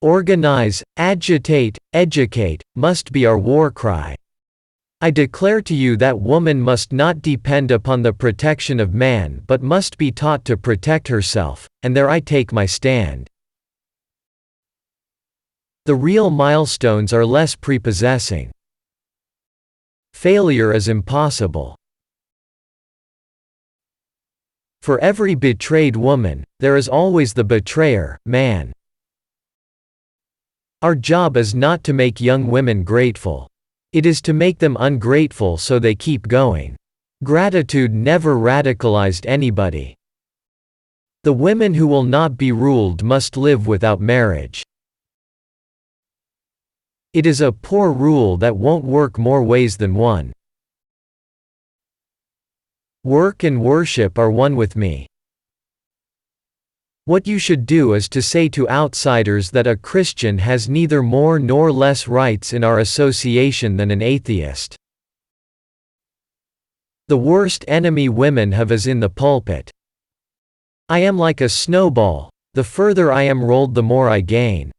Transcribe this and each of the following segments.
Organize, agitate, educate, must be our war cry. I declare to you that woman must not depend upon the protection of man but must be taught to protect herself, and there I take my stand. The real milestones are less prepossessing. Failure is impossible. For every betrayed woman, there is always the betrayer, man. Our job is not to make young women grateful. It is to make them ungrateful so they keep going. Gratitude never radicalized anybody. The women who will not be ruled must live without marriage. It is a poor rule that won't work more ways than one. Work and worship are one with me. What you should do is to say to outsiders that a Christian has neither more nor less rights in our association than an atheist. The worst enemy women have is in the pulpit. I am like a snowball, the further I am rolled the more I gain.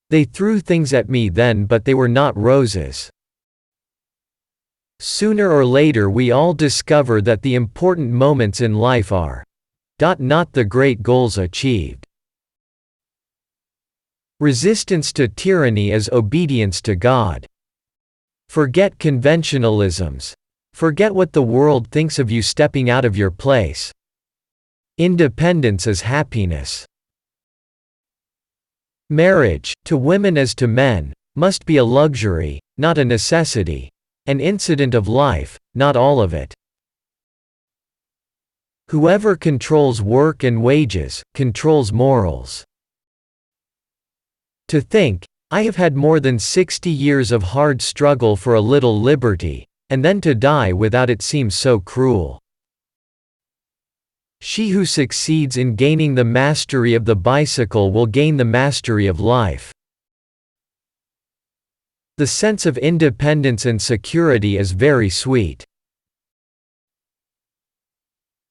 They threw things at me then, but they were not roses. Sooner or later we all discover that the important moments in life are not the great goals achieved. Resistance to tyranny is obedience to God. Forget conventionalisms. Forget what the world thinks of you stepping out of your place. Independence is happiness. Marriage, to women as to men, must be a luxury, not a necessity. An incident of life, not all of it. Whoever controls work and wages, controls morals. To think, I have had more than 60 years of hard struggle for a little liberty, and then to die without it seems so cruel. She who succeeds in gaining the mastery of the bicycle will gain the mastery of life. The sense of independence and security is very sweet.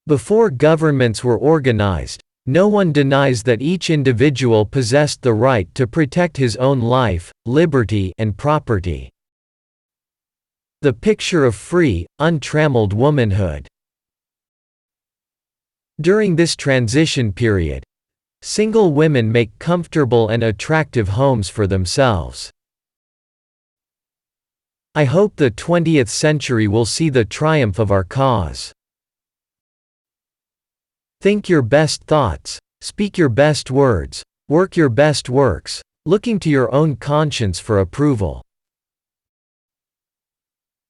Before governments were organized, no one denies that each individual possessed the right to protect his own life, liberty, and property. The picture of free, untrammeled womanhood. During this transition period, single women make comfortable and attractive homes for themselves. I hope the 20th century will see the triumph of our cause. Think your best thoughts, speak your best words, work your best works, looking to your own conscience for approval.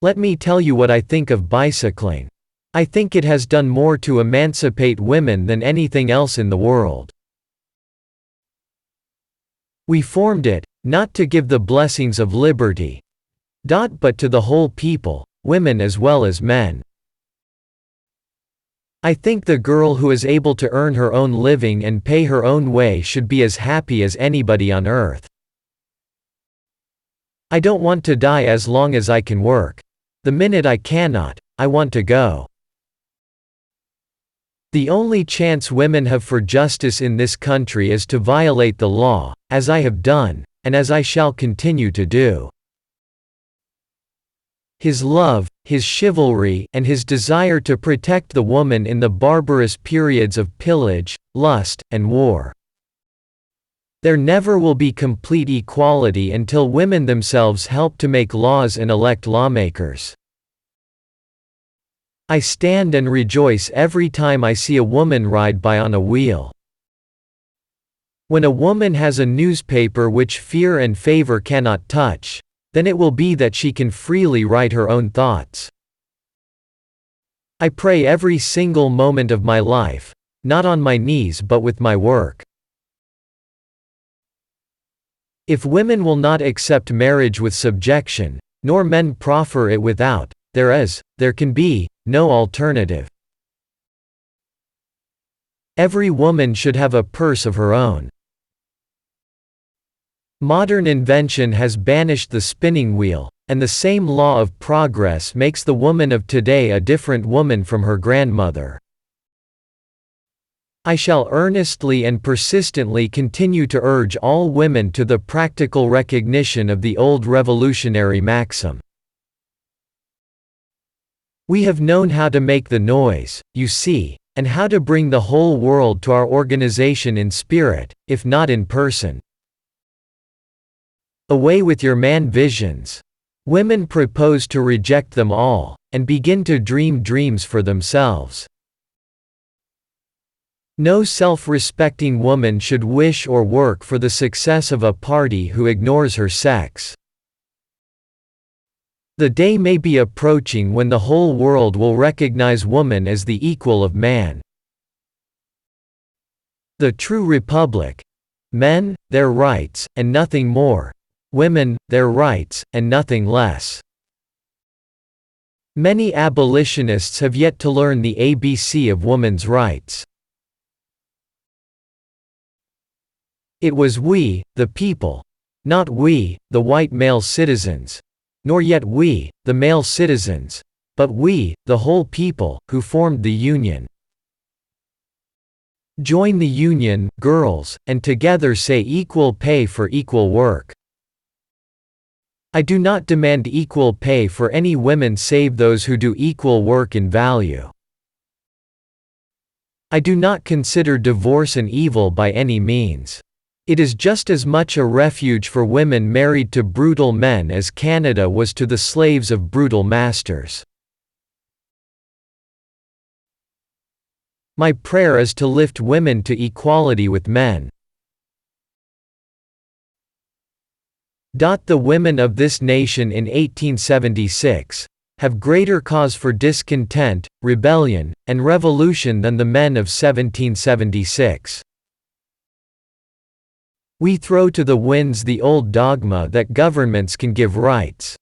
Let me tell you what I think of bicycling. I think it has done more to emancipate women than anything else in the world. We formed it, not to give the blessings of liberty, but to the whole people, women as well as men. I think the girl who is able to earn her own living and pay her own way should be as happy as anybody on earth. I don't want to die as long as I can work. The minute I cannot, I want to go. The only chance women have for justice in this country is to violate the law, as I have done, and as I shall continue to do. His love, his chivalry, and his desire to protect the woman in the barbarous periods of pillage, lust, and war. There never will be complete equality until women themselves help to make laws and elect lawmakers. I stand and rejoice every time I see a woman ride by on a wheel. When a woman has a newspaper which fear and favor cannot touch, then it will be that she can freely write her own thoughts. I pray every single moment of my life, not on my knees but with my work. If women will not accept marriage with subjection, nor men proffer it without, there can be, no alternative. Every woman should have a purse of her own. Modern invention has banished the spinning wheel, and the same law of progress makes the woman of today a different woman from her grandmother. I shall earnestly and persistently continue to urge all women to the practical recognition of the old revolutionary maxim. We have known how to make the noise, you see, and how to bring the whole world to our organization in spirit, if not in person. Away with your man visions. Women propose to reject them all, and begin to dream dreams for themselves. No self-respecting woman should wish or work for the success of a party who ignores her sex. The day may be approaching when the whole world will recognize woman as the equal of man. The true republic. Men, their rights, and nothing more. Women, their rights, and nothing less. Many abolitionists have yet to learn the ABC of woman's rights. It was we, the people, not we, the white male citizens, nor yet we, the male citizens, but we, the whole people, who formed the Union. Join the Union, girls, and together say equal pay for equal work. I do not demand equal pay for any women save those who do equal work in value. I do not consider divorce an evil by any means. It is just as much a refuge for women married to brutal men as Canada was to the slaves of brutal masters. My prayer is to lift women to equality with men. The women of this nation in 1876 have greater cause for discontent, rebellion, and revolution than the men of 1776. We throw to the winds the old dogma that governments can give rights.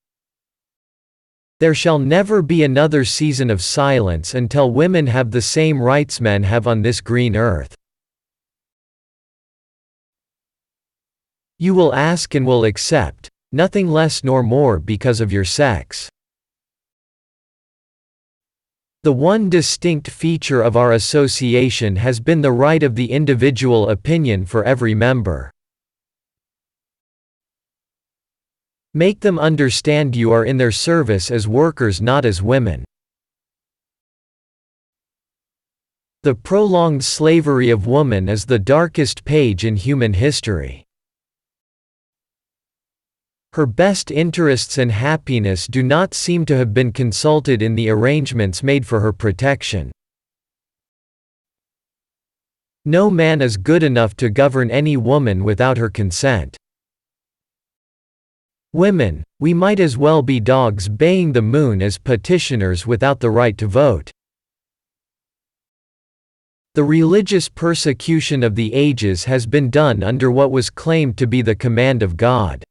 There shall never be another season of silence until women have the same rights men have on this green earth. You will ask and will accept, nothing less nor more because of your sex. The one distinct feature of our association has been the right of the individual opinion for every member. Make them understand you are in their service as workers, not as women. The prolonged slavery of woman is the darkest page in human history. Her best interests and happiness do not seem to have been consulted in the arrangements made for her protection. No man is good enough to govern any woman without her consent. Women, we might as well be dogs baying the moon as petitioners without the right to vote. The religious persecution of the ages has been done under what was claimed to be the command of God.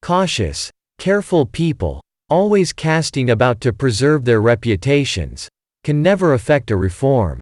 Cautious, careful people, always casting about to preserve their reputations, can never effect a reform.